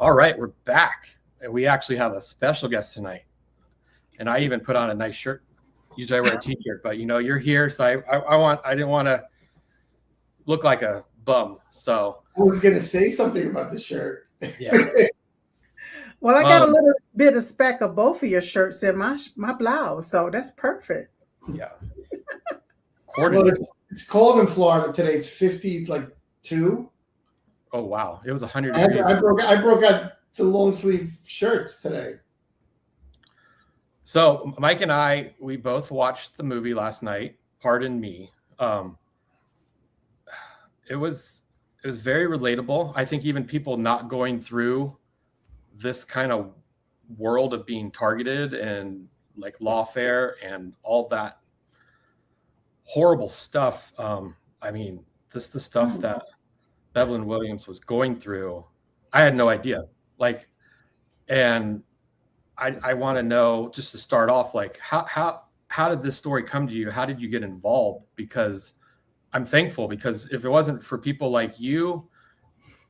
All right, we're back. And we actually have a special guest tonight. And I even put on a nice shirt. Usually I wear a t-shirt, but you're here. So I didn't want to look like a bum. So I was going to say something about the shirt. yeah. Well, I got a little bit of speck of both of your shirts in my blouse, so that's perfect. Yeah. Well, it's cold in Florida today. It's 52. Oh wow, it was 100 degrees. I broke out the long sleeve shirts today. So Mike and we both watched the movie last night. Pardon me. It was very relatable. I think even people not going through this kind of world of being targeted and like lawfare and all that horrible stuff. I mean, the stuff that Bevelyn Williams was going through, I had no idea. And I want to know, just to start off, like how did this story come to you? How did you get involved? Because I'm thankful, because if it wasn't for people like you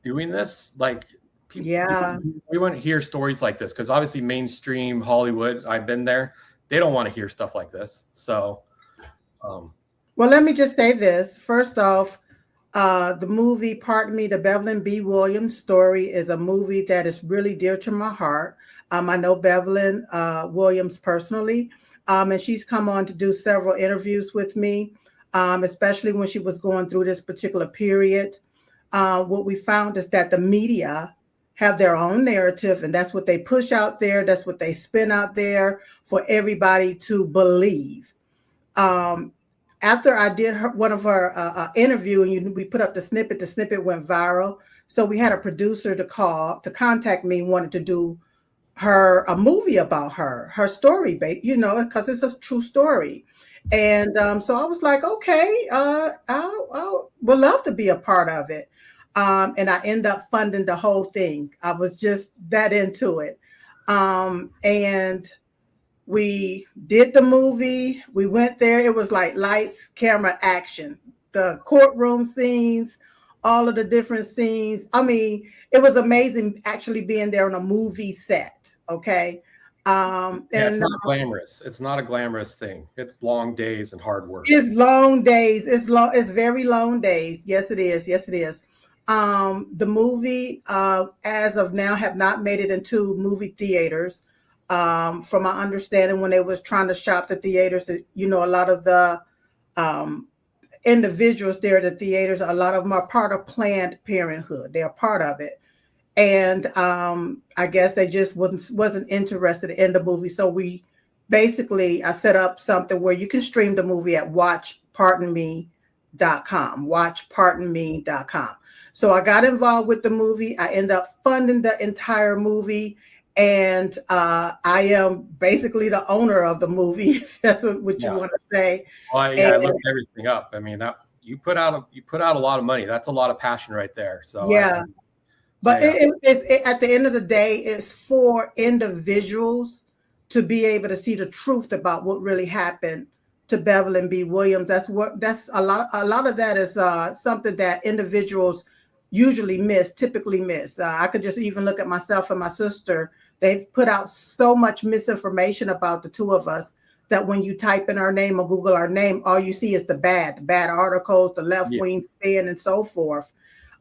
doing this, like we wouldn't hear stories like this, because obviously mainstream Hollywood, I've been there, they don't want to hear stuff like this. So well, let me just say this. First off, the movie, pardon me, the Bevelyn B. Williams story is a movie that is really dear to my heart. I know Bevelyn Williams personally, and she's come on to do several interviews with me, especially when she was going through this particular period. What we found is that the media have their own narrative, and that's what they push out there. That's what they spin out there for everybody to believe. After I did one of her interview, and we put up the snippet went viral. So we had a producer to contact me, wanted to do a movie about her story, because it's a true story. And so I was like, okay, I would love to be a part of it. And I ended up funding the whole thing. I was just that into it. And we did the movie. We went there. It was like lights, camera, action. The courtroom scenes, all of the different scenes. I mean, it was amazing actually being there on a movie set. Okay. It's not glamorous. It's not a glamorous thing. It's long days and hard work. It's long days. It's very long days. Yes, it is. Yes, it is. The movie, as of now, have not made it into movie theaters. From my understanding, when they was trying to shop the theaters, a lot of the individuals there at the theaters, a lot of them are part of Planned Parenthood. They are part of it. And I guess they just wasn't interested in the movie. So I set up something where you can stream the movie at watchpardonme.com. So I got involved with the movie. I ended up funding the entire movie. And I am basically the owner of the movie, if that's what you want to say. Well, I looked everything up. I mean, that you put out a lot of money. That's a lot of passion right there. So yeah. But at the end of the day, it's for individuals to be able to see the truth about what really happened to Bevelyn B. Williams. That's a lot of that is something that individuals typically miss. I could just even look at myself and my sister. They've put out so much misinformation about the two of us that when you type in our name or Google our name, all you see is the bad articles, the left wing spin, and so forth.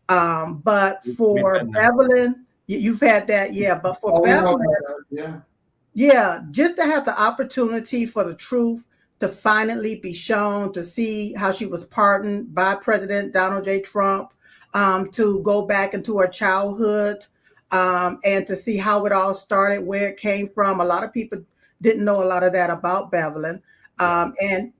But for Bevelyn, you've had that, yeah. But for Bevelyn, just to have the opportunity for the truth to finally be shown, to see how she was pardoned by President Donald J. Trump, to go back into her childhood, and to see how it all started, where it came from. A lot of people didn't know a lot of that about Bevelyn, and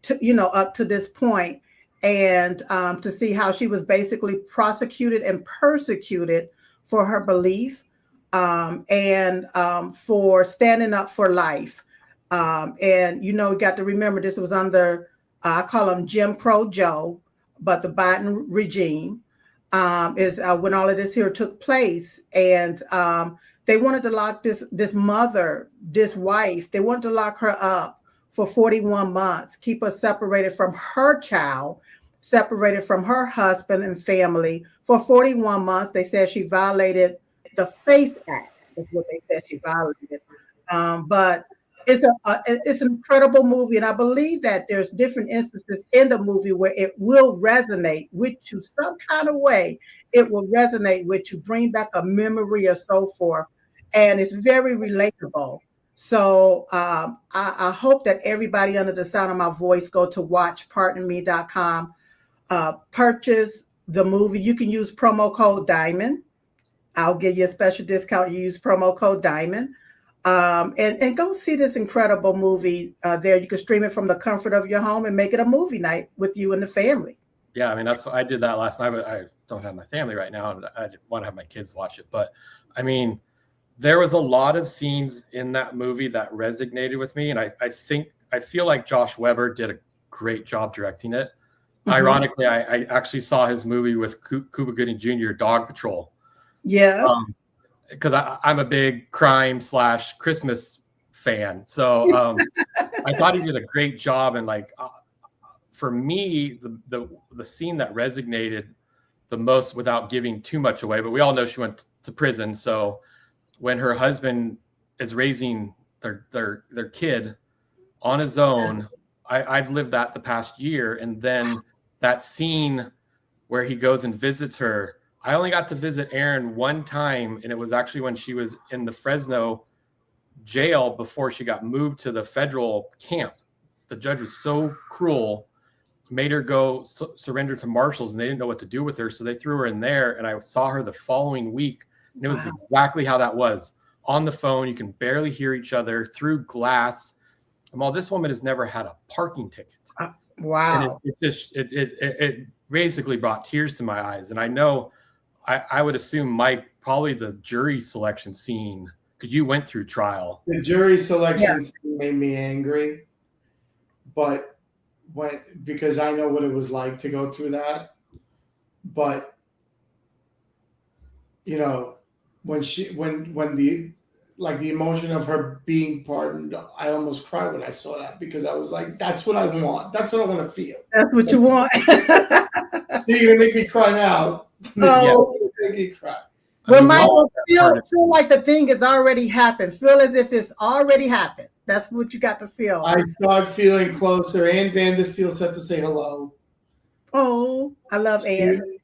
up to this point, and to see how she was basically prosecuted and persecuted for her belief, and for standing up for life. And you got to remember, this was under I call him Jim Crow Joe, but the Biden regime. Is when all of this here took place, and they wanted to lock this wife. They wanted to lock her up for 41 months, keep her separated from her child, separated from her husband and family for 41 months. They said she violated the Face Act is what they said she violated. But it's an incredible movie, and I believe that there's different instances in the movie where it will resonate with you some kind of way. It will resonate with you, bring back a memory or so forth, and it's very relatable. So I hope that everybody under the sound of my voice go to watchpartnerme.com, purchase the movie. You can use promo code Diamond. I'll give you a special discount. You use promo code Diamond. And go see this incredible movie there. You can stream it from the comfort of your home and make it a movie night with you and the family. Yeah, I mean, I did that last night, but I don't have my family right now, and I didn't want to have my kids watch it. But I mean, there was a lot of scenes in that movie that resonated with me, and I feel like Josh Weber did a great job directing it. Mm-hmm. Ironically, I actually saw his movie with Cuba Gooding Jr., Dog Patrol. Yeah. Because I'm a big crime / Christmas fan. So I thought he did a great job. And like, for me, the scene that resonated the most, without giving too much away, but we all know she went to prison. So when her husband is raising their kid on his own, I've lived that the past year. And then that scene where he goes and visits her, I only got to visit Erin one time, and it was actually when she was in the Fresno jail before she got moved to the federal camp. The judge was so cruel, made her go surrender to marshals, and they didn't know what to do with her, so they threw her in there, and I saw her the following week, and it was exactly how that was. On the phone, you can barely hear each other through glass. And while this woman has never had a parking ticket. Wow. And it basically brought tears to my eyes. And I know, I would assume, Mike, probably the jury selection scene, because you went through trial. The jury selection scene made me angry, but because I know what it was like to go through that. But you know, when the emotion of her being pardoned, I almost cried when I saw that, because I was like, that's what I want. That's what I want to feel. That's what you want. So you're gonna make me cry now. Oh. Make me cry. Well, Michael, feel like the thing has already happened. Feel as if it's already happened. That's what you got to feel. I start feeling closer. Ann Vandersteel said to say hello. Oh, I love Ann.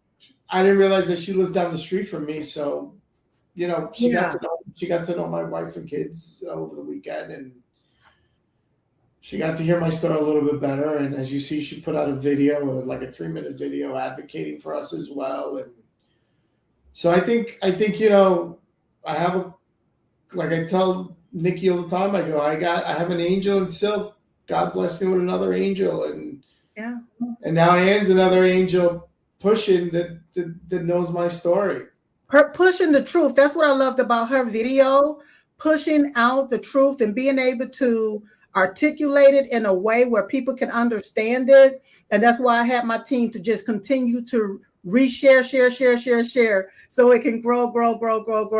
I didn't realize that she lives down the street from me, so you know, she got to know my wife and kids over the weekend, and she got to hear my story a little bit better. And as you see, she put out a video, like a 3-minute video, advocating for us as well. And so I think you know, I have like I tell Nikki all the time, I go, I have an angel in silk. God bless me with another angel, and now Ann's another angel pushing that knows my story. Her pushing the truth. That's what I loved about her video, pushing out the truth and being able to articulate it in a way where people can understand it. And that's why I had my team to just continue to reshare, share, so it can grow.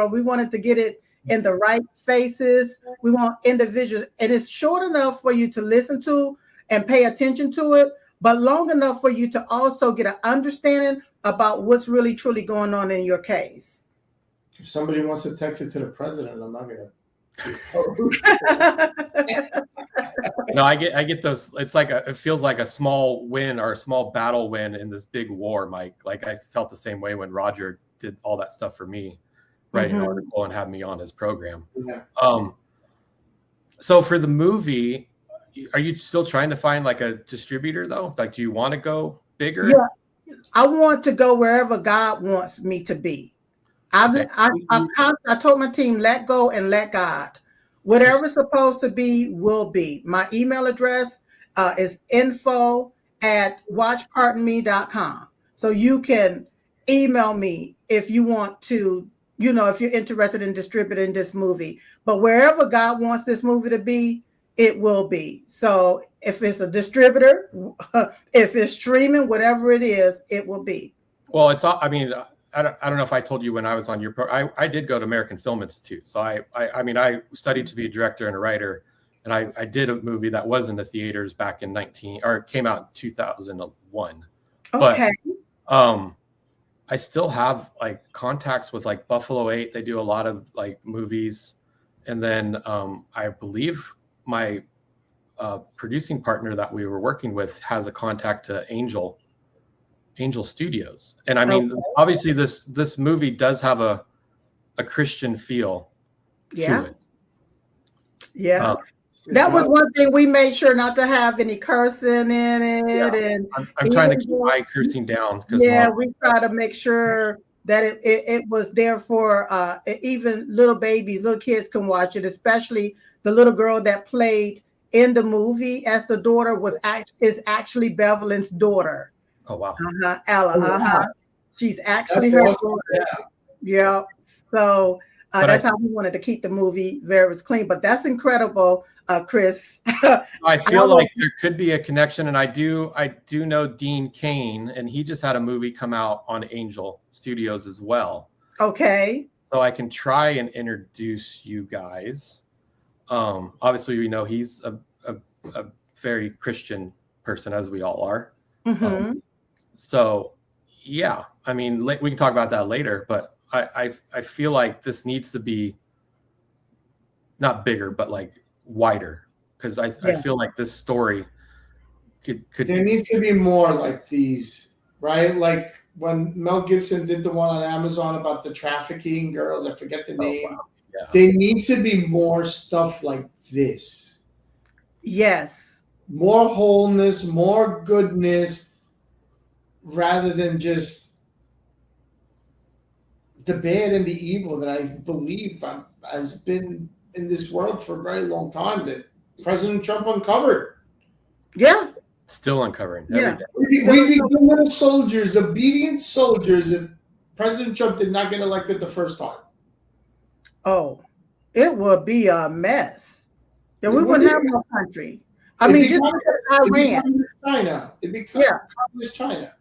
We wanted to get it in the right faces. We want individuals, and it's short enough for you to listen to and pay attention to it, but long enough for you to also get an understanding about what's really truly going on in your case. If somebody wants to text it to the president, I'm not gonna. No, I get those. It's like it feels like a small win or a small battle win in this big war, Mike. Like I felt the same way when Roger did all that stuff for me, writing an article and had me on his program. Yeah. So for the movie, are you still trying to find like a distributor though? Like, do you want to go bigger? Yeah, I want to go wherever God wants me to be. I told my team, let go and let God. Whatever's supposed to be will be. My email address is info@watchpartnerme.com. So you can email me if you want to, you know, if you're interested in distributing this movie. But wherever God wants this movie to be, it will be. So if it's a distributor, if it's streaming, whatever it is, it will be. Well, I mean, I don't know if I told you when I was on your program, I did go to American Film Institute. So I studied to be a director and a writer, and I did a movie that was in the theaters back in it came out in 2001. Okay. But I still have like contacts with like Buffalo 8. They do a lot of like movies. And then I believe my producing partner that we were working with has a contact to Angel Studios. And I mean, obviously this movie does have a Christian feel to it. Yeah. That was one thing we made sure not to have any cursing in it. Yeah. And I'm trying to keep my cursing down. Yeah, we try to make sure that it was there for even little babies, little kids can watch it, especially the little girl that played in the movie as the daughter is actually Bevelyn's daughter. Oh, wow. Ella. Oh, wow. She's actually her daughter. Yeah. So that's how we wanted to keep the movie very clean. But that's incredible, Chris. I feel like there could be a connection, and I do know Dean Cain, and he just had a movie come out on Angel Studios as well. Okay. So I can try and introduce you guys. Obviously, we know he's a very Christian person, as we all are. Mm-hmm. So, yeah, I mean, we can talk about that later, but I feel like this needs to be not bigger, but like wider, because I feel like this story could. There needs to be more like these, right? Like when Mel Gibson did the one on Amazon about the trafficking girls, I forget the name. Wow. Yeah. There needs to be more stuff like this. Yes. More wholeness, more goodness, rather than just the bad and the evil that I believe has been in this world for a very long time that President Trump uncovered. Yeah. Still uncovering. Yeah. We'd be good little soldiers, obedient soldiers, if President Trump did not get elected the first time. Oh, it would be a mess. Then we wouldn't have no country. I mean, just look at Iran. China. It'd be communist China.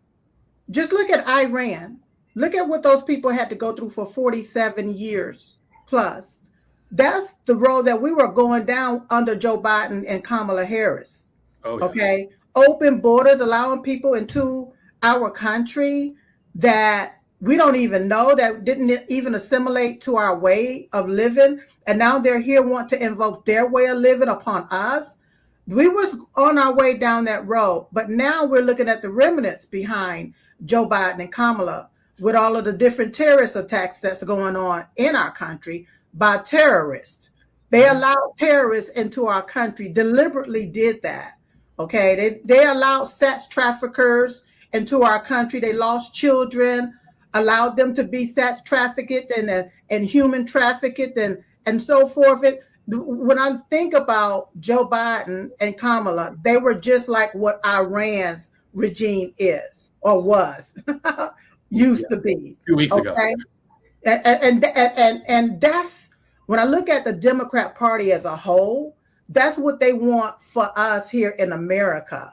Just look at Iran. Look at what those people had to go through for 47 years plus. That's the road that we were going down under Joe Biden and Kamala Harris. Oh, yeah. Okay. Open borders, allowing people into our country that we don't even know, that didn't even assimilate to our way of living. And now they're here, want to invoke their way of living upon us. We was on our way down that road, but now we're looking at the remnants behind Joe Biden and Kamala with all of the different terrorist attacks that's going on in our country by terrorists. They allowed terrorists into our country, deliberately did that. Okay, they allowed sex traffickers into our country. They lost children, allowed them to be sex trafficked and human trafficked and so forth. When I think about Joe Biden and Kamala, they were just like what Iran's regime is or was used to be 2 weeks ago. And that's when I look at the Democrat Party as a whole, that's what they want for us here in America.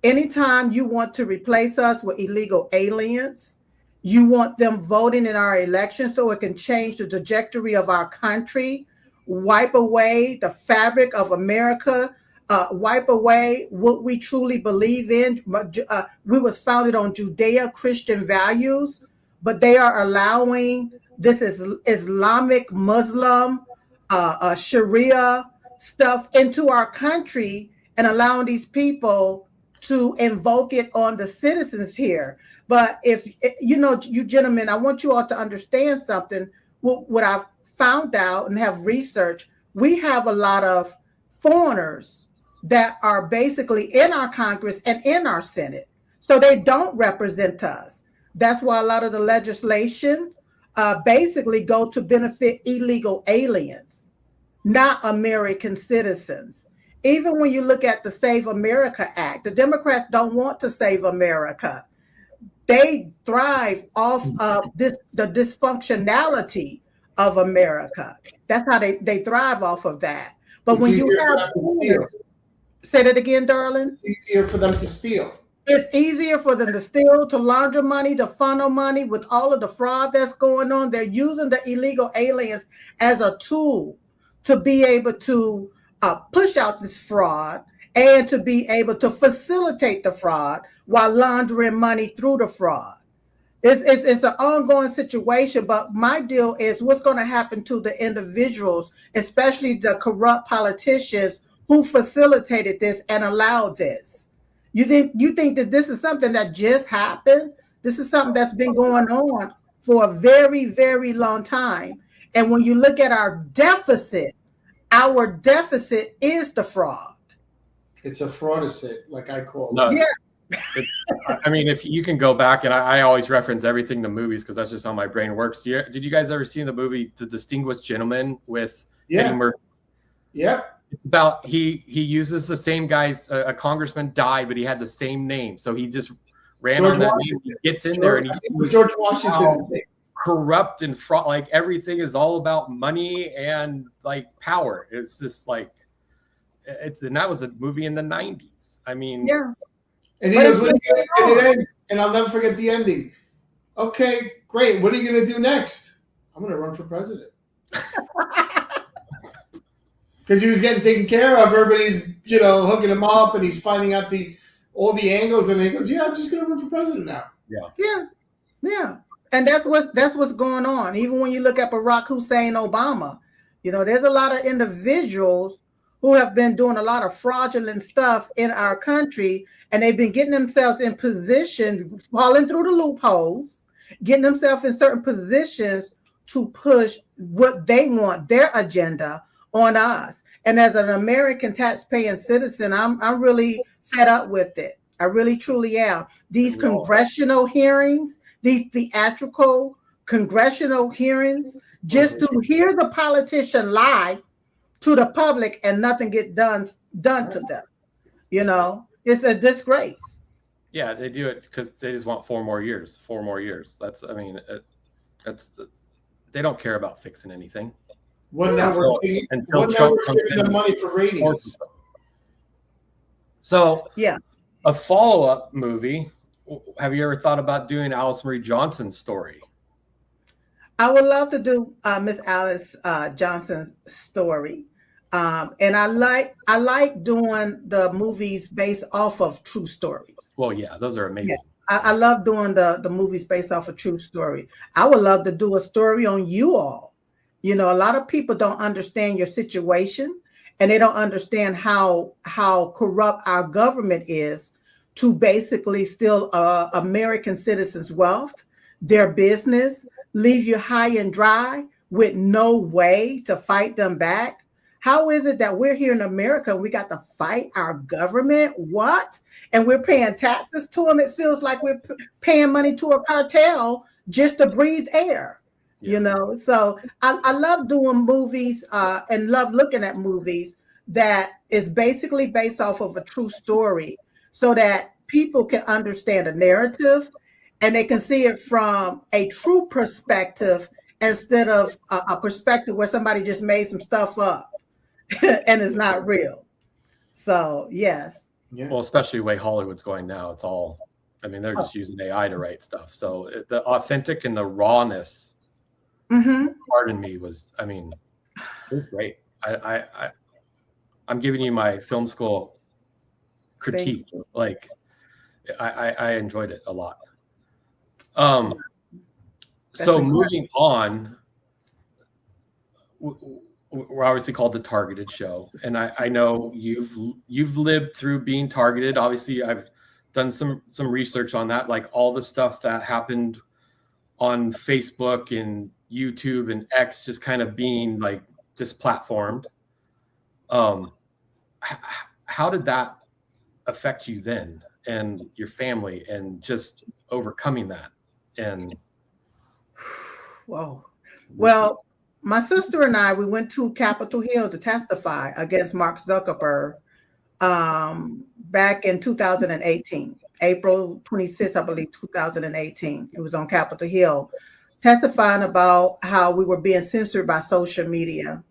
Anytime you want to replace us with illegal aliens, you want them voting in our elections so it can change the trajectory of our country, wipe away the fabric of America, wipe away what we truly believe in. We was founded on Judeo-Christian values, but they are allowing this Islamic, Muslim, Sharia stuff into our country and allowing these people to invoke it on the citizens here. But if you gentlemen, I want you all to understand something. What I've found out and have researched, we have a lot of foreigners that are basically in our Congress and in our Senate. So they don't represent us. That's why a lot of the legislation basically go to benefit illegal aliens, not American citizens. Even when you look at the Save America Act, the Democrats don't want to save America. They thrive off of the dysfunctionality of America. That's how they thrive off of that. But when you have, say that again, darling. It's easier for them to steal. It's easier for them to steal, to launder money, to funnel money with all of the fraud that's going on. They're using the illegal aliens as a tool to be able to push out this fraud and to be able to facilitate the fraud while laundering money through the fraud. It's an ongoing situation, but my deal is what's going to happen to the individuals, especially the corrupt politicians who facilitated this and allowed this. You think that this is something that just happened? This is something that's been going on for a very, very long time. And when you look at our deficit is the fraud. It's a fraudicit, like I call it. No, Yeah. it's, I mean, if you can go back, and I always reference everything to movies because that's just how my brain works. Yeah, did you guys ever see the movie The Distinguished Gentleman with Eddie Murphy? Yep. It's about he uses the same guy's a congressman died, but he had the same name, so he just ran George on that Washington. name. He gets in there and I he think it was George Washington. corrupt and fraud. Like everything is all about money and like power. It's just like and that was a movie in the 90s. I mean, Yeah. And he goes, and it ends, and I'll never forget the ending. Okay, great. What are you going to do next? I'm going to run for president. Because he was getting taken care of. Everybody's, hooking him up, and he's finding out all the angles, and he goes, "Yeah, I'm just going to run for president now." Yeah. And that's what's going on. Even when you look at Barack Hussein Obama, there's a lot of individuals who have been doing a lot of fraudulent stuff in our country, and they've been getting themselves in position, falling through the loopholes, getting themselves in certain positions to push what they want, their agenda on us. And as an American tax-paying citizen, I'm really fed up with it. I really truly am. These congressional hearings, these theatrical congressional hearings, just to hear the politician lie to the public and nothing get done to them. It's a disgrace. Yeah, they do it because they just want 4 more years. 4 more years. They don't care about fixing anything. Until Trump comes in the money for ratings. So yeah, a follow-up movie. Have you ever thought about doing Alice Marie Johnson's story? I would love to do Miss Alice Johnson's story. And I like doing the movies based off of true stories. Well, yeah, those are amazing. Yeah. I love doing the movies based off a true story. I would love to do a story on you all. A lot of people don't understand your situation, and they don't understand how corrupt our government is to basically steal American citizens' wealth, their business, leave you high and dry with no way to fight them back. How is it that we're here in America and we got to fight our government? What? And we're paying taxes to them. It feels like we're paying money to a cartel just to breathe air, So I love doing movies and love looking at movies that is basically based off of a true story so that people can understand a narrative and they can see it from a true perspective instead of a perspective where somebody just made some stuff up and it's not real. So, yes. Yeah. Well, especially the way Hollywood's going now, it's all, they're just using AI to write stuff. So the authentic and the rawness, pardon me, it was great. I'm giving you my film school critique. Like, I enjoyed it a lot. So moving on, we're obviously called The Targeted Show, and I know you've lived through being targeted. Obviously, I've done some research on that, like all the stuff that happened on Facebook and YouTube and X, just kind of being like just platformed. How did that affect you then and your family and just overcoming that? And whoa, well, my sister and I, we went to Capitol Hill to testify against Mark Zuckerberg back in 2018, April 26th, I believe, 2018. It was on Capitol Hill, testifying about how we were being censored by social media.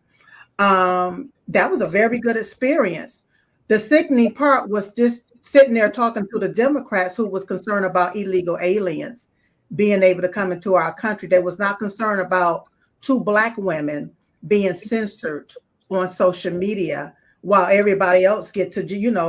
That was a very good experience. The sickening part was just sitting there talking to the Democrats who was concerned about illegal aliens being able to come into our country. They was not concerned about 2 Black women being censored on social media while everybody else get to,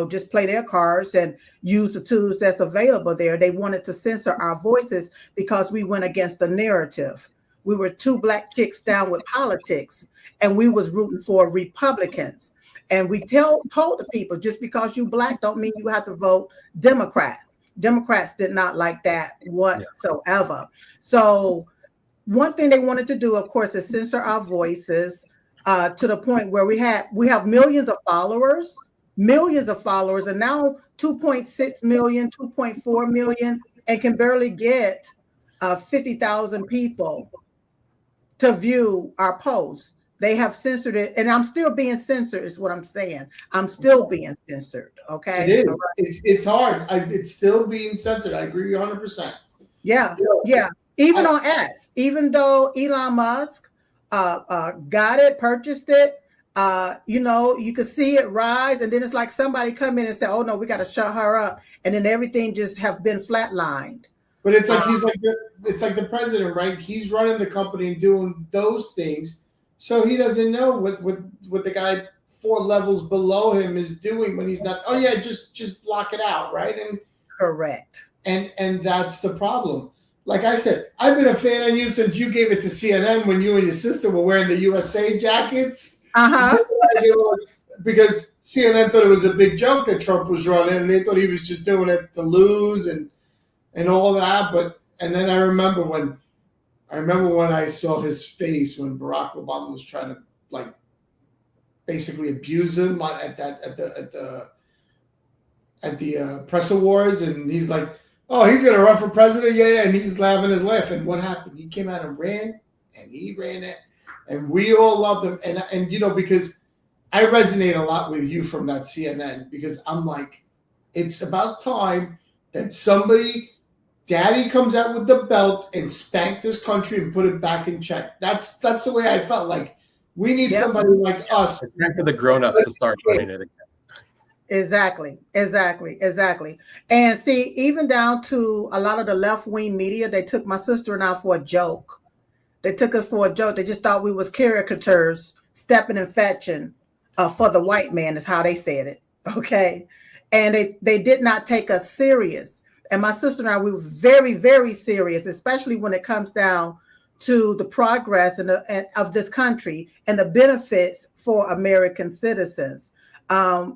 just play their cards and use the tools that's available there. They wanted to censor our voices because we went against the narrative. We were two black chicks down with politics, and we was rooting for Republicans. And we told the people, just because you black don't mean you have to vote Democrat. Democrats did not like that whatsoever. So one thing they wanted to do, of course, is censor our voices to the point where we have millions of followers, and now 2.6 million, 2.4 million, and can barely get 50,000 people to view our posts. They have censored it, and I'm still being censored, is what I'm saying. I'm still being censored. Okay. It is. Right. It's hard. It's still being censored. I agree 100%. Yeah. Even on X, even though Elon Musk got it, purchased it, you could see it rise, and then it's like somebody come in and say, "Oh no, we got to shut her up," and then everything just have been flatlined. But it's like it's like the president, right? He's running the company and doing those things, so he doesn't know what the guy 4 levels below him is doing when he's not. Oh yeah, just block it out, right? And correct. And that's the problem. Like I said, I've been a fan of you since you gave it to CNN when you and your sister were wearing the USA jackets. Because CNN thought it was a big joke that Trump was running, and they thought he was just doing it to lose and all that. And then I remember when I saw his face when Barack Obama was trying to basically abuse him at the press awards, and he's like, "Oh, he's gonna run for president, yeah," and he's just laughing his laugh. And what happened? He came out and ran, and he ran it, and we all loved him. And because I resonate a lot with you from that CNN, because I'm like, it's about time that daddy comes out with the belt and spank this country and put it back in check. That's the way I felt. Like we need somebody like us. It's time for the grown-ups to start running it again. Exactly. And see, even down to a lot of the left-wing media, they took my sister and I for a joke. They took us for a joke. They just thought we was caricatures, stepping and fetching for the white man is how they said it. Okay. And they did not take us serious. And my sister and I, we were very, very serious, especially when it comes down to the progress of this country and the benefits for American citizens. I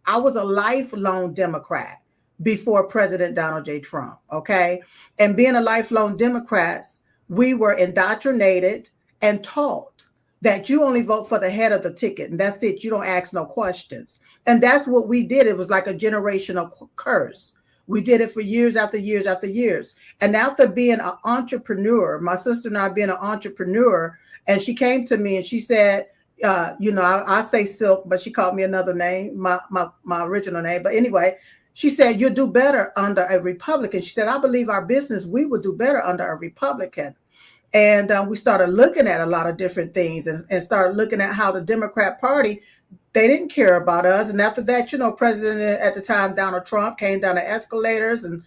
was a lifelong Democrat before President Donald J. Trump. Okay. And being a lifelong Democrat, we were indoctrinated and taught that you only vote for the head of the ticket. And that's it. You don't ask no questions. And that's what we did. It was like a generational curse. We did it for years after years after years. And after being an entrepreneur, my sister and I being an entrepreneur, and she came to me and she said, I say Silk, but she called me another name, my original name. But anyway, she said, you'll do better under a Republican. She said, I believe our business, we would do better under a Republican. And we started looking at a lot of different things and started looking at how the Democrat Party, they didn't care about us. And after that, President at the time, Donald Trump, came down the escalators and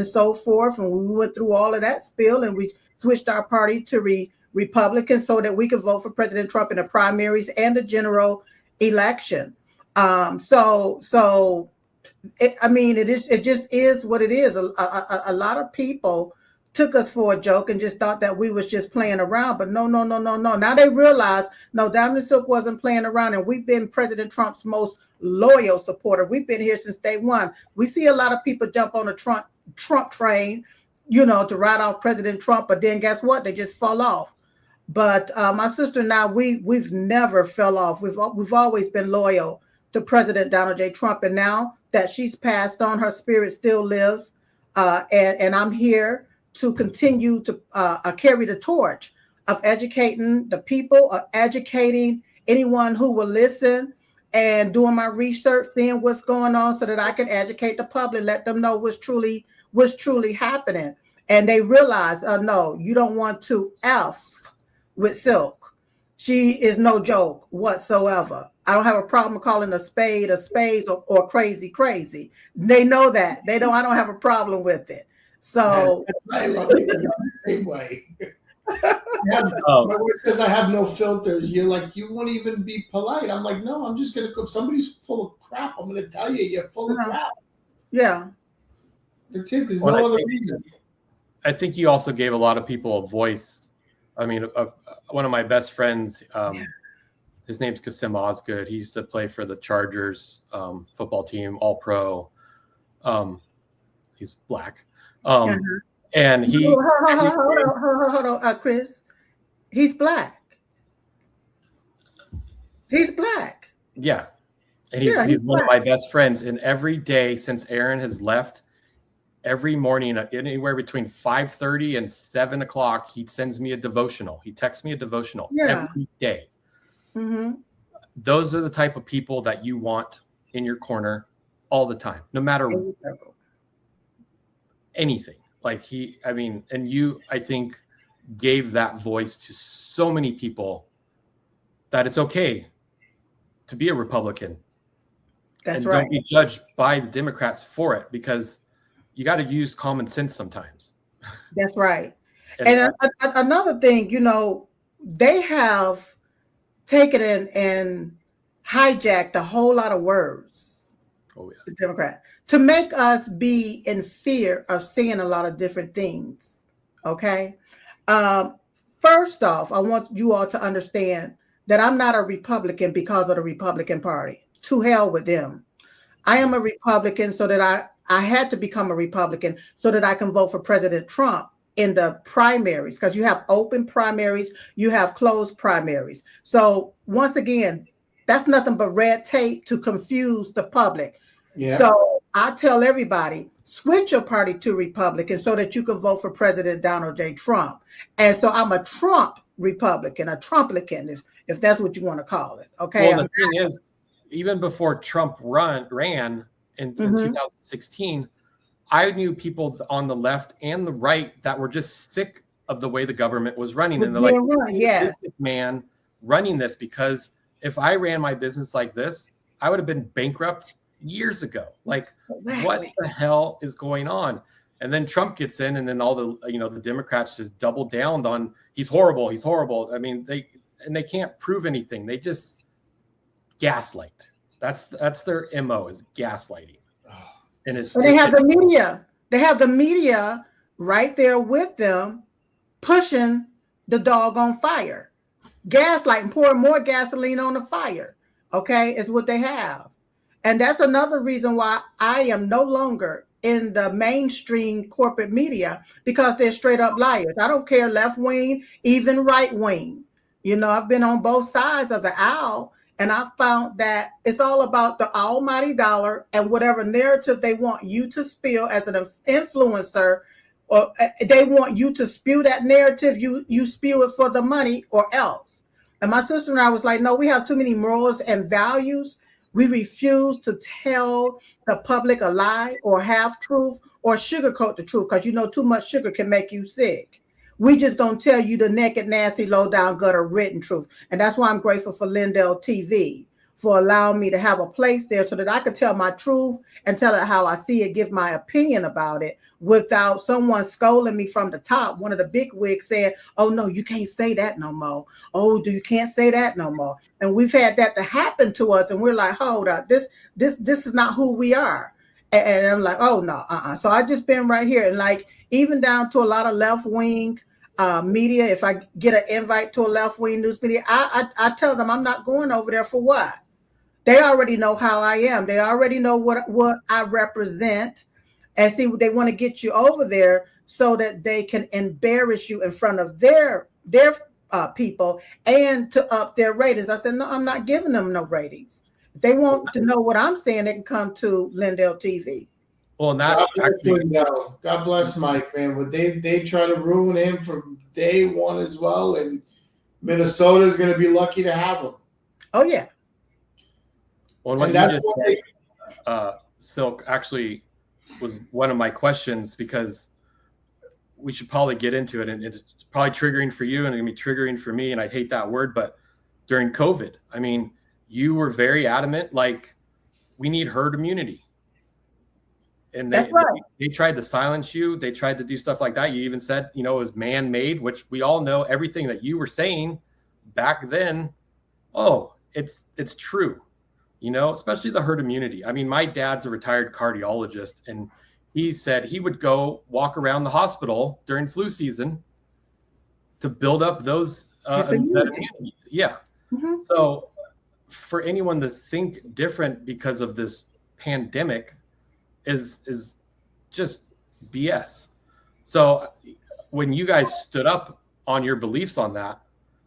so forth. And we went through all of that spiel, and we switched our party to Republican so that we could vote for President Trump in the primaries and the general election. It just is what it is. A lot of people took us for a joke and just thought that we was just playing around. But no. Now they realize, no, Diamond Silk wasn't playing around, and we've been President Trump's most loyal supporter. We've been here since day one. We see a lot of people jump on the Trump train, to ride off President Trump, but then guess what? They just fall off. But my sister and I, we've never fell off. We've always been loyal to President Donald J. Trump, and now that she's passed on, her spirit still lives, and I'm here to continue to carry the torch of educating the people, of educating anyone who will listen, and doing my research, seeing what's going on so that I can educate the public, let them know what's truly happening. And they realize, no, you don't want to F with Silk. She is no joke whatsoever. I don't have a problem calling a spade or crazy. They know that. I don't have a problem with it. So I love it the same way. My wife says I have no filters. You're like, you won't even be polite. I'm like, no, I'm just gonna go. If somebody's full of crap, I'm gonna tell you you're full of crap. Yeah. That's it. There's no other reason. I think you also gave a lot of people a voice. I mean, one of my best friends, his name's Kasim Osgood. He used to play for the Chargers football team, all pro. He's black. And he hold on, Chris. He's black. He's black. Yeah. And he's one of my best friends. And every day since Aaron has left, every morning, anywhere between 5:30 and 7 o'clock, he sends me a devotional. He texts me a devotional every day. Mm-hmm. Those are the type of people that you want in your corner all the time, no matter anything. Like and you, I think, gave that voice to so many people that it's okay to be a Republican. That's and right. Don't be judged by the Democrats for it, because you got to use common sense sometimes. That's right. And another thing, they have taken and hijacked a whole lot of words. Oh, yeah. The Democrat, to make us be in fear of seeing a lot of different things. Okay. First off, I want you all to understand that I'm not a Republican because of the Republican Party. To hell with them. I am a Republican so that I had to become a Republican so that I can vote for President Trump in the primaries, because you have open primaries, you have closed primaries. So once again, that's nothing but red tape to confuse the public. Yeah. So I tell everybody, switch your party to Republican so that you can vote for President Donald J. Trump. And so I'm a Trump Republican, a Trumplican, if that's what you want to call it. Okay. Well, the thing is, even before Trump ran in 2016, I knew people on the left and the right that were just sick of the way the government was running. And they're like, businessman running this, because if I ran my business like this, I would have been bankrupt years ago. Like, what the hell is going on? And then Trump gets in, and then all the Democrats just double down on he's horrible. He's horrible. I mean, they can't prove anything. They just gaslight. That's their MO, is gaslighting. And they have the media. They have the media right there with them, pushing the dog on fire, gaslighting, pouring more gasoline on the fire. Okay, is what they have. And that's another reason why I am no longer in the mainstream corporate media, because they're straight up liars. I don't care left wing, even right wing. I've been on both sides of the aisle, and I found that it's all about the almighty dollar and whatever narrative they want you to spill as an influencer, or they want you to spew that narrative. You spew it for the money or else. And my sister and I was like, no, we have too many morals and values. We refuse to tell the public a lie or half truth or sugarcoat the truth, because too much sugar can make you sick. We just gonna tell you the naked, nasty, low down, gutter written truth. And that's why I'm grateful for Lindell TV for allowing me to have a place there so that I could tell my truth and tell it how I see it, give my opinion about it without someone scolding me from the top. One of the big wigs said, oh no, you can't say that no more. Oh, you can't say that no more. And we've had that to happen to us, and we're like, hold up, this is not who we are. And I'm like, oh no, So I just been right here, and like even down to a lot of left wing media. If I get an invite to a left wing news media, I tell them I'm not going over there for what? They already know how I am. They already know what I represent, and see, they want to get you over there so that they can embarrass you in front of their people and to up their ratings. I said, no, I'm not giving them no ratings. If they want to know what I'm saying, they can come to Lindell TV. Well, God bless Mike, man. But they try to ruin him from day one as well, and Minnesota is going to be lucky to have him. Oh yeah. Well, what you just said, Silk, actually was one of my questions, because we should probably get into it, and it's probably triggering for you and it's going to be triggering for me, and I hate that word, but during COVID, I mean, you were very adamant, like, we need herd immunity. And That's right. they tried to silence you. They tried to do stuff like that. You even said, it was man-made, which we all know everything that you were saying back then. Oh, it's true, especially the herd immunity. I mean, my dad's a retired cardiologist, and he said he would go walk around the hospital during flu season to build up those immunity. Yeah. Mm-hmm. So for anyone to think different because of this pandemic is just BS. So when you guys stood up on your beliefs on that,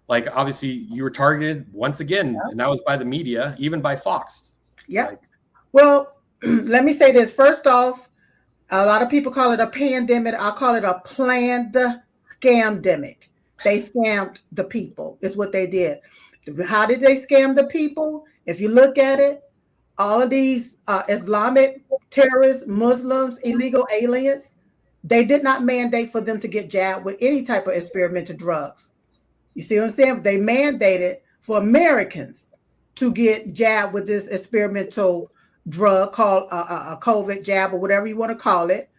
like obviously you were targeted once again, and that was by the media, even by Fox. Yeah. Well, let me say this. First off, a lot of people call it a pandemic. I call it a planned scamdemic. They scammed the people, is what they did. How did they scam the people? If you look at it, all of these Islamic terrorists, Muslims, illegal aliens, they did not mandate for them to get jabbed with any type of experimental drugs. You see what I'm saying? They mandated for Americans to get jabbed with this experimental drug called a COVID jab or whatever you want to call it.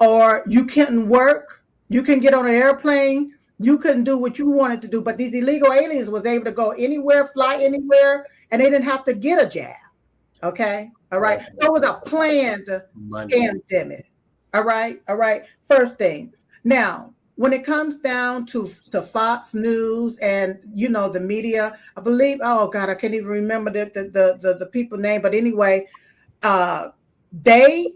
Or you couldn't work, you can get on an airplane, you couldn't do what you wanted to do. But these illegal aliens was able to go anywhere, fly anywhere, and they didn't have to get a jab. Okay. All right. So it was a planned scamdemic. All right. All right. First thing. Now, when it comes down to Fox News and the media, I believe, oh God, I can't even remember the people name, but anyway, they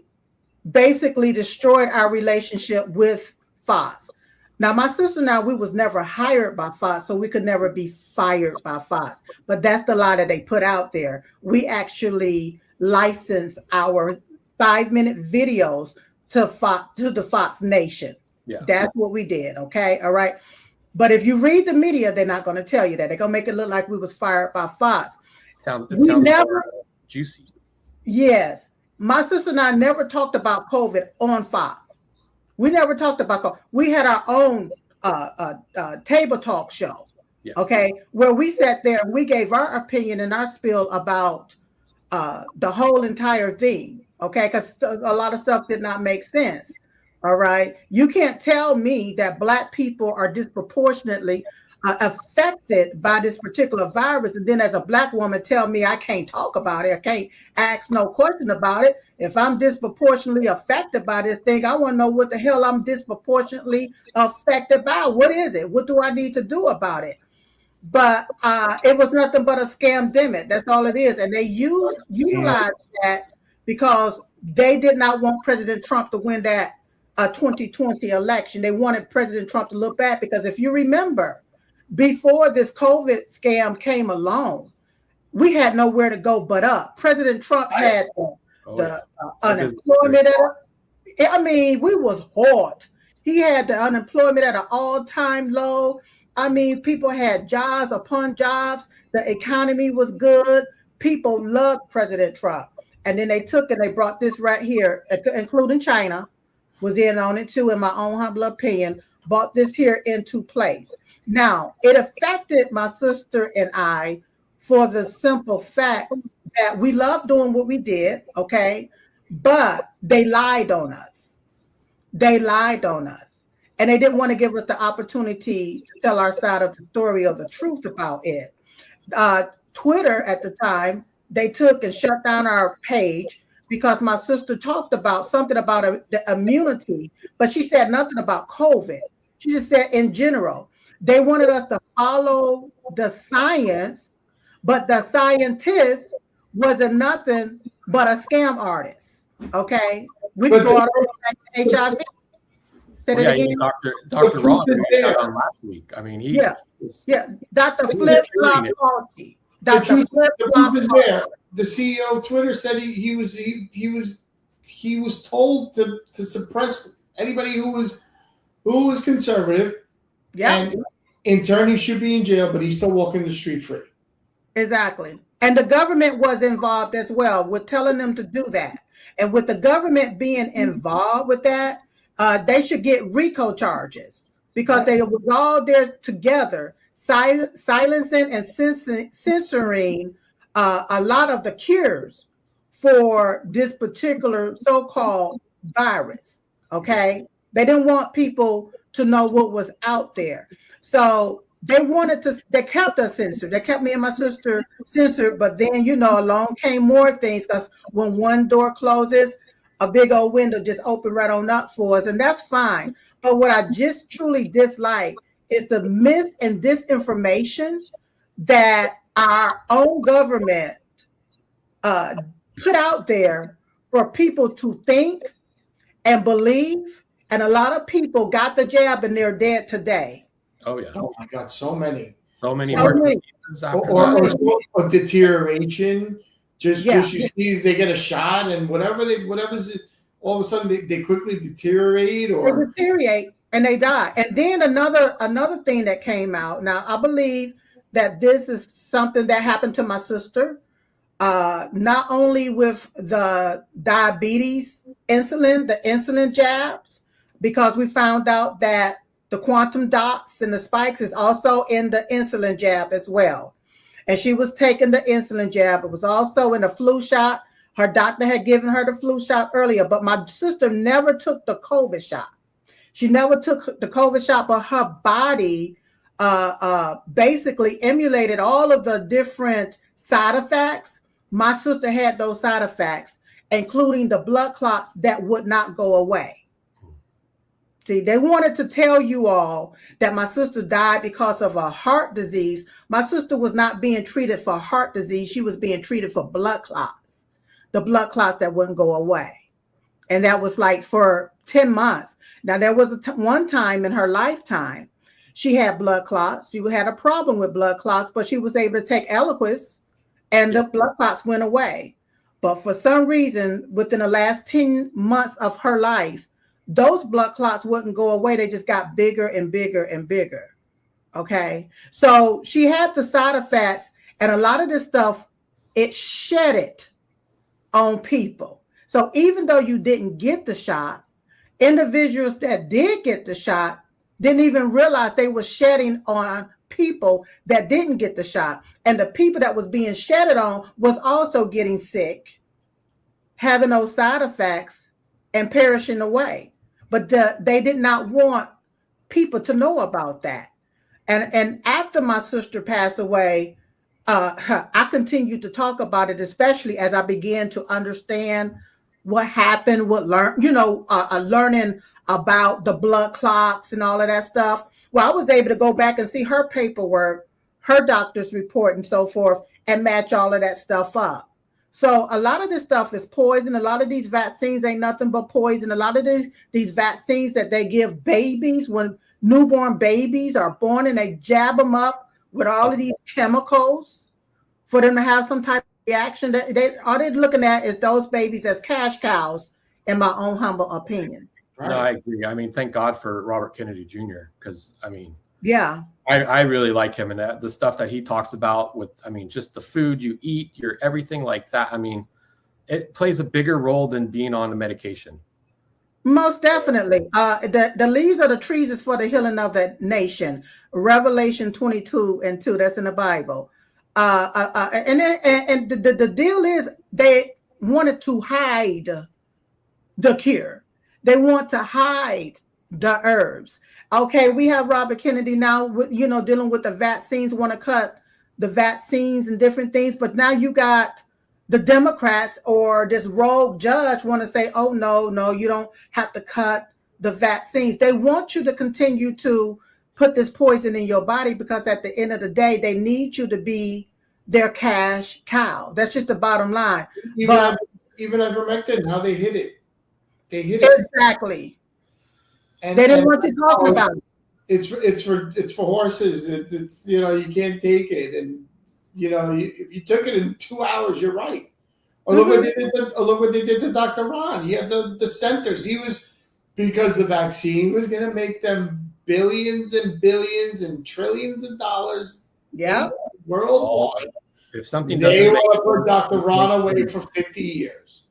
basically destroyed our relationship with Fox. Now, my sister and I, we was never hired by Fox, so we could never be fired by Fox. But that's the lie that they put out there. We actually licensed our 5-minute videos to the Fox Nation. Yeah. That's what we did. Okay. All right. But if you read the media, they're not going to tell you that. They're going to make it look like we was fired by Fox. It sounds never juicy. Yes. My sister and I never talked about COVID on Fox. We never talked about COVID. We had our own table talk show. Yeah. Okay. Where we sat there and we gave our opinion and our spiel about the whole entire thing. Okay. Because a lot of stuff did not make sense. All right. You can't tell me that Black people are disproportionately affected by this particular virus. And then as a Black woman, tell me I can't talk about it. I can't ask no question about it. If I'm disproportionately affected by this thing, I want to know what the hell I'm disproportionately affected by. What is it? What do I need to do about it? But it was nothing but a scamdemic. That's all it is. And they utilized that because they did not want President Trump to win that 2020 election. They wanted President Trump to look bad because if you remember, before this COVID scam came along, we had nowhere to go but up. President Trump had the unemployment we was hot. He had the unemployment at an all-time low. I mean, people had jobs upon jobs. The economy was good. People loved President Trump. And then they took and they brought this right here, including China, was in on it too, in my own humble opinion, brought this here into place. Now, it affected my sister and I for the simple fact that we love doing what we did, okay? But they lied on us. They lied on us. And they didn't want to give us the opportunity to tell our side of the story of the truth about it. Twitter at the time, they took and shut down our page because my sister talked about something about the immunity, but she said nothing about COVID. She just said in general, they wanted us to follow the science, but the scientist wasn't nothing but a scam artist. Okay. We brought on HIV. Dr. Ron on last week. I mean, Dr. Flip Flop Fauci. The proof is there. The CEO of Twitter said he was told to suppress anybody who was conservative. Yeah. And in turn, he should be in jail, but he's still walking the street free. Exactly. And the government was involved as well with telling them to do that. And with the government being involved with that, they should get RICO charges because they was all there together, silencing and censoring a lot of the cures for this particular so-called virus. Okay. They didn't want people to know what was out there. So they kept us censored. They kept me and my sister censored. But then, along came more things, because when one door closes, a big old window just opened right on up for us. And that's fine. But what I just truly dislike is the mis and disinformation that our own government put out there for people to think and believe. And a lot of people got the jab and they're dead today. Oh yeah. Oh my God, so many heart diseases after that. or deterioration. Just you see, they get a shot and whatever's it, all of a sudden they quickly deteriorate they deteriorate and they die. And then another thing that came out. Now I believe that this is something that happened to my sister. Not only with the diabetes insulin, the insulin jabs, because we found out that the quantum dots and the spikes is also in the insulin jab as well. And she was taking the insulin jab. It was also in a flu shot. Her doctor had given her the flu shot earlier, but my sister never took the COVID shot. She never took the COVID shot, but her body basically emulated all of the different side effects. My sister had those side effects, including the blood clots that would not go away. See, they wanted to tell you all that my sister died because of a heart disease. My sister was not being treated for heart disease. She was being treated for blood clots, the blood clots that wouldn't go away. And that was like for 10 months. Now, there was one time in her lifetime, she had blood clots. She had a problem with blood clots, but she was able to take Eliquis and the blood clots went away. But for some reason, within the last 10 months of her life, those blood clots wouldn't go away. They just got bigger and bigger and bigger. Okay. So she had the side effects, and a lot of this stuff, it shed it on people. So even though you didn't get the shot, individuals that did get the shot didn't even realize they were shedding on people that didn't get the shot. And the people that was being shedded on was also getting sick, having those side effects and perishing away. But they did not want people to know about that. And after my sister passed away, I continued to talk about it, especially as I began to understand what happened, learning about the blood clots and all of that stuff. Well, I was able to go back and see her paperwork, her doctor's report and so forth, and match all of that stuff up. So a lot of this stuff is poison. A lot of these vaccines ain't nothing but poison. A lot of these vaccines that they give babies when newborn babies are born, and they jab them up with all of these chemicals for them to have some type of reaction. All they're looking at is those babies as cash cows, in my own humble opinion. Right. No, I agree. I mean, thank God for Robert Kennedy Jr. because, I mean, yeah, I really like him, and the stuff that he talks about with, I mean, just the food you eat, your everything like that. I mean, it plays a bigger role than being on a medication. Most definitely. The leaves of the trees is for the healing of the nation. Revelation 22:2. That's in the Bible. And the deal is they wanted to hide the cure. They want to hide the herbs. Okay, we have Robert Kennedy now, dealing with the vaccines, want to cut the vaccines and different things. But now you got the Democrats or this rogue judge want to say, oh, no, you don't have to cut the vaccines. They want you to continue to put this poison in your body because at the end of the day, they need you to be their cash cow. That's just the bottom line. Even ivermectin, how they hid it. They hid it. Exactly. And they didn't want to talk about it. It's for horses. It's you can't take it, and if you took it in 2 hours, you're right. Or look what they did to Dr. Ron. He had the centers. He was, because the vaccine was going to make them billions and billions and trillions of dollars. Yeah, worldwide. If something they will put Dr. Ron away for 50 years.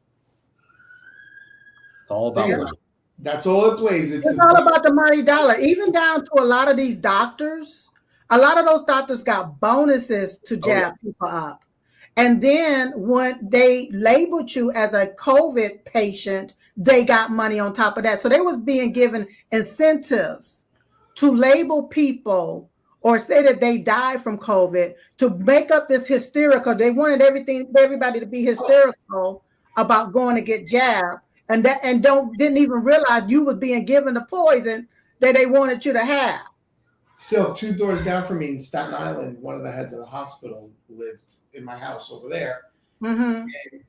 It's all about money. That's all it plays. It's all about the money dollar. Even down to a lot of these doctors. A lot of those doctors got bonuses to jab people up. And then when they labeled you as a COVID patient, they got money on top of that. So they was being given incentives to label people or say that they died from COVID to make up this hysterical. They wanted everybody to be hysterical about going to get jabbed, and didn't even realize you was being given the poison that they wanted you to have. So 2 doors down from me in Staten Island, one of the heads of the hospital lived in my house over there. Mm-hmm. And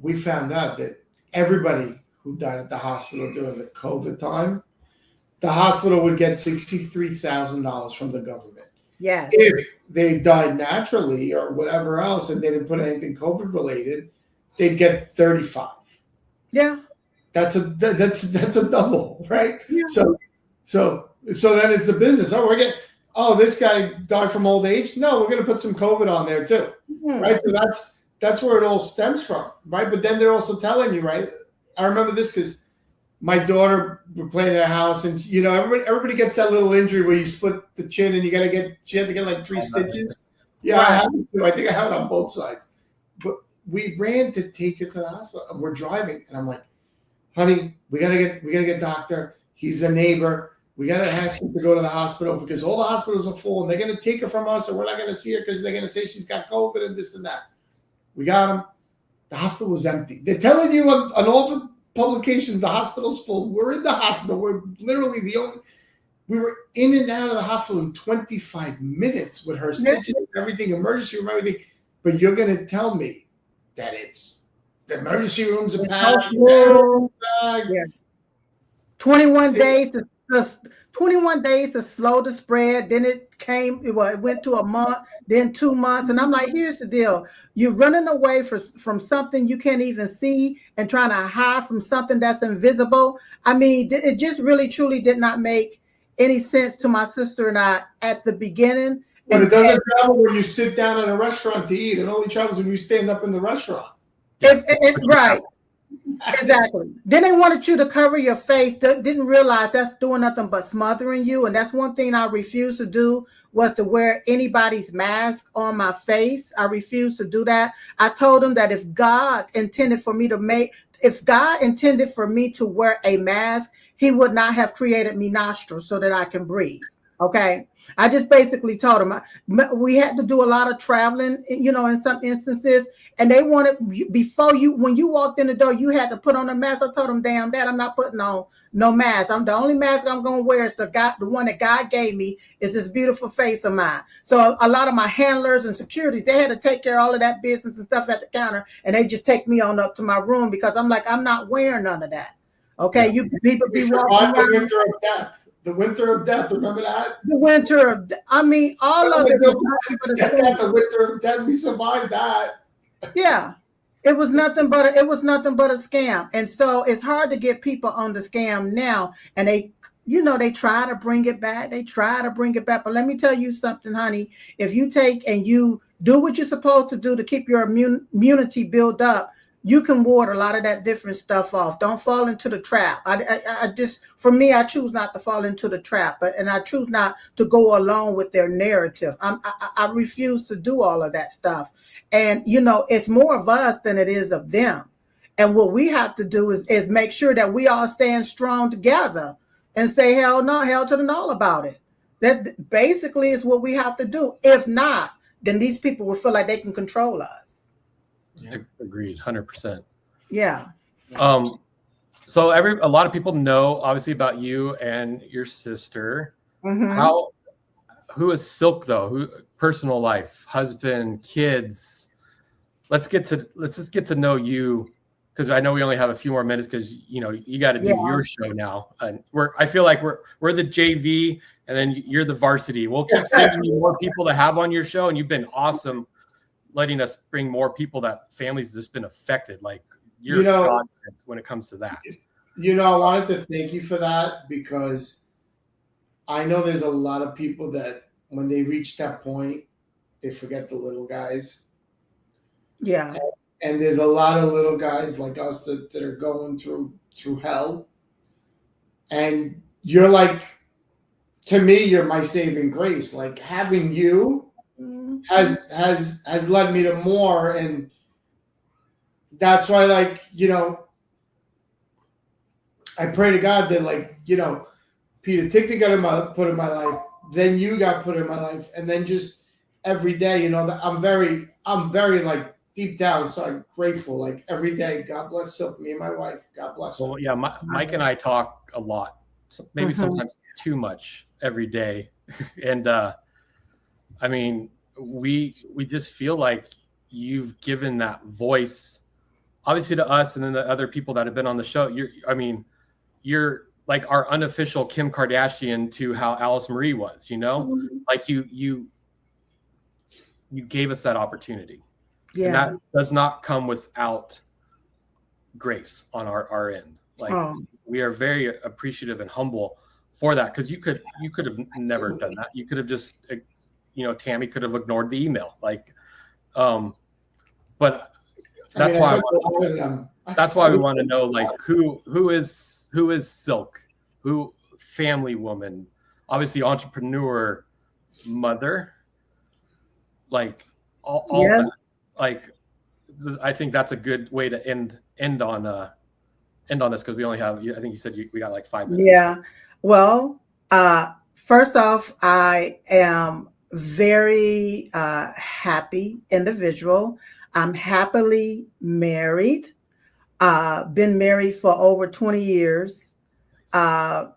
we found out that everybody who died at the hospital during the COVID time, the hospital would get $63,000 from the government. Yes. If they died naturally or whatever else, and they didn't put anything COVID related, they'd get 35. Yeah. That's a double, right? Yeah. So then it's a business. This guy died from old age. No, we're going to put some COVID on there too, right? So that's where it all stems from, right? But then they're also telling you, right? I remember this because my daughter were playing at a house, and everybody gets that little injury where you split the chin and she had to get like 3 stitches. Yeah, I have it too. I think I have it on both sides. But we ran to take her to the hospital, and we're driving, and I'm like, honey, we gotta get doctor. He's a neighbor. We got to ask him to go to the hospital because all the hospitals are full and they're going to take her from us and we're not going to see her because they're going to say she's got COVID and this and that. We got him. The hospital was empty. They're telling you on all the publications the hospital's full. We're in the hospital. We're literally we were in and out of the hospital in 25 minutes with her stitches and everything, emergency room, everything. But you're going to tell me that the emergency rooms are packed. Yeah. 21 days to 21 days to slow the spread. Then it went to a month, then 2 months. And I'm like, here's the deal. You're running away from something you can't even see and trying to hide from something that's invisible. I mean, it just really, truly did not make any sense to my sister and I at the beginning. But it doesn't travel when you sit down at a restaurant to eat. It only travels when you stand up in the restaurant. Right. Exactly. Then they wanted you to cover your face. Didn't realize that's doing nothing but smothering you. And that's one thing I refused to do, was to wear anybody's mask on my face. I refused to do that. I told them that if God intended for me to wear a mask, he would not have created me nostrils so that I can breathe. Okay. I just basically told them we had to do a lot of traveling, in some instances. And they wanted, when you walked in the door, you had to put on a mask. I told them, damn that, I'm not putting on no mask. The only mask I'm going to wear is the one that God gave me, is this beautiful face of mine. So a lot of my handlers and securities, they had to take care of all of that business and stuff at the counter. And they just take me on up to my room because I'm like, I'm not wearing none of that. Okay. You people be walking around. The winter of death. The winter of death. Remember that? The winter of, all of it. The winter of death. We survived that. Yeah, it was nothing but a scam. And so it's hard to get people on the scam now. And they try to bring it back. But let me tell you something, honey. If you take and you do what you're supposed to do to keep your immunity built up, you can ward a lot of that different stuff off. Don't fall into the trap. I choose not to fall into the trap, and I choose not to go along with their narrative. I refuse to do all of that stuff. And, it's more of us than it is of them. And what we have to do is make sure that we all stand strong together and say, hell to the no about it. That basically is what we have to do. If not, then these people will feel like they can control us. Yeah. Agreed, 100%. Yeah. So a lot of people know obviously about you and your sister. Mm-hmm. Who is Silk though? Personal life, husband, kids. Let's just get to know you, because I know we only have a few more minutes because you got to do your show now. And I feel like we're the JV and then you're the varsity. We'll keep sending you more people to have on your show, and you've been awesome letting us bring more people that families have just been affected. Like you're godsend when it comes to that. I wanted to thank you for that, because I know there's a lot of people that when they reach that point, they forget the little guys. Yeah. And there's a lot of little guys like us that are going through hell. And you're like, to me, you're my saving grace. Like having you has led me to more, and that's why, like, I pray to God that, like, Peter Tickton got put in my life, then you got put in my life, and then just every day, that I'm very like deep down, so I'm grateful. Like every day, God bless Silk, me and my wife. God bless her. Well, yeah, Mike and I talk a lot, maybe sometimes too much every day, and I mean, we just feel like you've given that voice, obviously to us, and then the other people that have been on the show. You're like our unofficial Kim Kardashian to how Alice Marie was. Like you gave us that opportunity. Yeah. And that does not come without grace on our end. Like we are very appreciative and humble for that, because you could have never done that. You could have just, Tammy could have ignored the email. Like, but that's why we want to know, like, who is Silk, who family woman, obviously entrepreneur, mother, like all that. Like, I think that's a good way to end on this, because we only have, I think you said we got like 5 minutes. Yeah. Well, first off, I am very happy individual. I'm happily married. Been married for over 20 years. I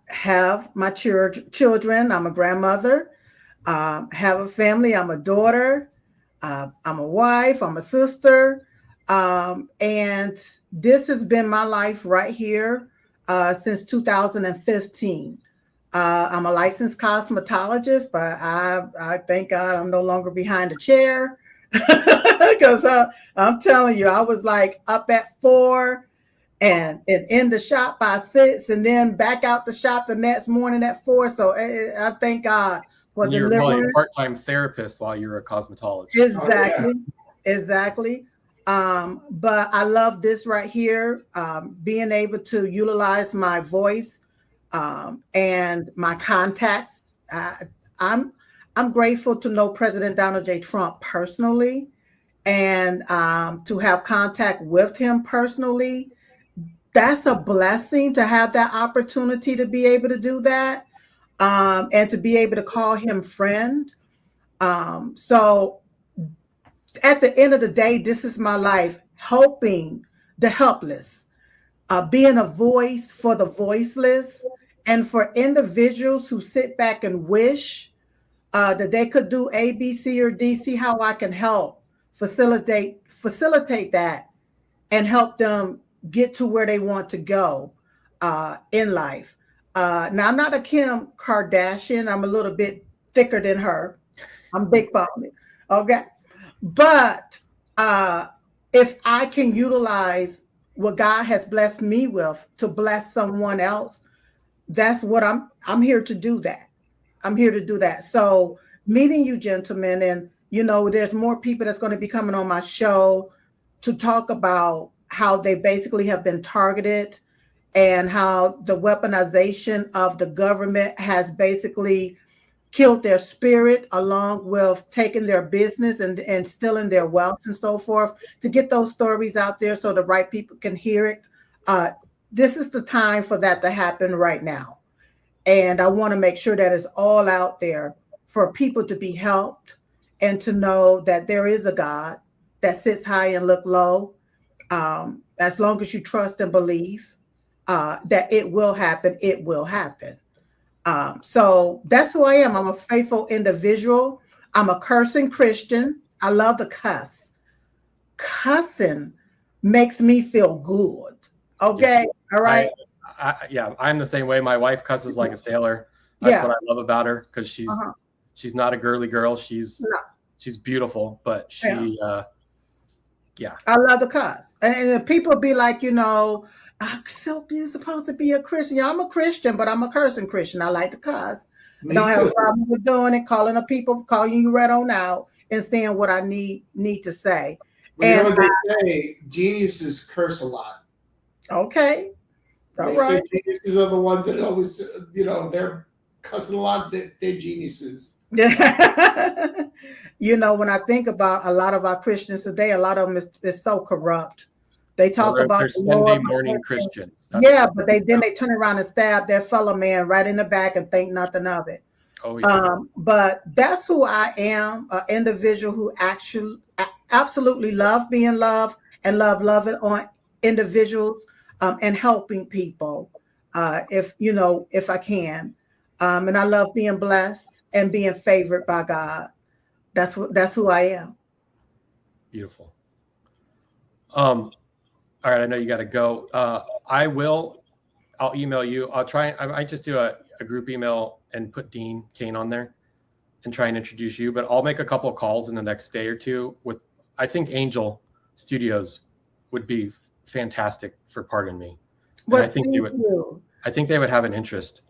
have my children. I'm a grandmother. Have a family. I'm a daughter. I'm a wife. I'm a sister. And this has been my life right here since 2015. I'm a licensed cosmetologist, but I thank God I'm no longer behind a chair, because I'm telling you, I was like up at 4 and in the shop by 6, and then back out the shop the next morning at 4. So I thank God for delivering. You're a part-time therapist while you're a cosmetologist. Exactly. But I love this right here, being able to utilize my voice and my contacts. I'm grateful to know President Donald J. Trump personally, and to have contact with him personally. That's a blessing to have that opportunity to be able to do that, and to be able to call him friend. So at the end of the day, this is my life, helping the helpless, being a voice for the voiceless, and for individuals who sit back and wish that they could do A, B, C, or D, see how I can help facilitate that and help them get to where they want to go in life. Now, I'm not a Kim Kardashian. I'm a little bit thicker than her. I'm big boned. Okay. But if I can utilize what God has blessed me with to bless someone else, that's what I'm here to do that. I'm here to do that. So meeting you gentlemen, and there's more people that's going to be coming on my show to talk about how they basically have been targeted, and how the weaponization of the government has basically killed their spirit, along with taking their business and stealing their wealth and so forth, to get those stories out there so the right people can hear it. This is the time for that to happen right now. And I want to make sure that it's all out there for people to be helped, and to know that there is a God that sits high and look low. As long as you trust and believe that it will happen, it will happen. So that's who I am. I'm a faithful individual. I'm a cursing Christian. I love to cuss. Cussing makes me feel good. Okay. All right. I'm the same way. My wife cusses like a sailor. That's what I love about her, because she's not a girly girl. She's beautiful, but she I love the cuss. And people be like, Silk, you're supposed to be a Christian. Yeah, I'm a Christian, but I'm a cursing Christian. I like to cuss. I don't have a problem with doing it, calling you right on out, and saying what I need to say. Well, they say geniuses curse a lot. Okay. All right. Geniuses are the ones that always, they're cussing a lot. They're geniuses. Yeah. When I think about a lot of our Christians today, a lot of them is so corrupt. They Well, talk about they're the Sunday Lord, morning Christians. yeah, but then they turn around and stab their fellow man right in the back and think nothing of it. Oh yeah. But that's who I am, an individual who actually absolutely love being loved and love loving on individuals, and helping people, if I can. And I love being blessed and being favored by God. That's who I am. Beautiful. All right, I know you got to go. I'll email you. I might just do a group email and put Dean Kane on there and try and introduce you, but I'll make a couple of calls in the next day or two I think Angel Studios would be fantastic for Pardon Me. Well, I think they would have an interest.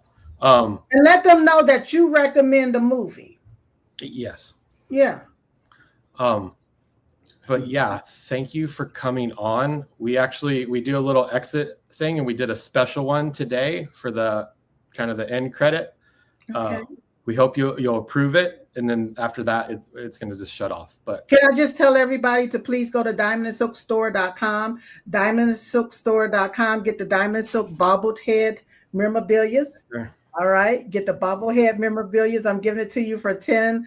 And let them know that you recommend the movie. Yes. Yeah. But yeah, thank you for coming on. We do a little exit thing, and we did a special one today for the kind of the end credit. Okay. We hope you'll approve it, and then after that, it's going to just shut off. But can I just tell everybody to please go to diamondandsilkstore.com, diamondandsilkstore.com, get the Diamond Silk bobblehead memorabilia. Sure. All right, get the bobblehead memorabilia. I'm giving it to you for $10.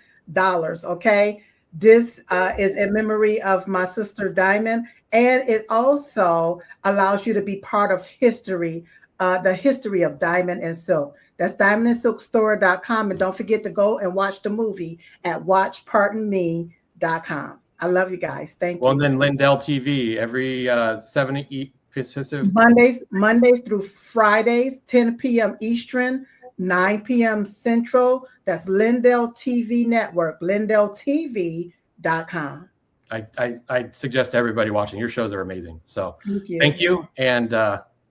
Okay. This is in memory of my sister Diamond, and it also allows you to be part of history, the history of Diamond and Silk. That's diamondandsilkstore.com, and don't forget to go and watch the movie at watchpardonme.com. I love you guys. Thank you. Well, and then Lindell TV every 7 Pacific. Mondays through Fridays, 10 p.m. Eastern, 9 p.m. Central. That's Lindell TV Network, lindelltv.com. I suggest everybody watching. Your shows are amazing. So thank you. And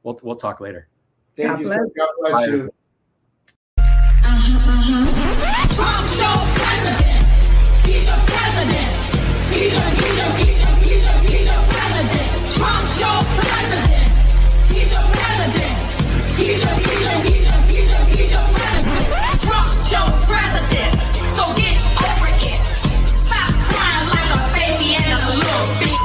we'll talk later. Thank you, sir. God bless you. Trump's your president. He's your president. He's your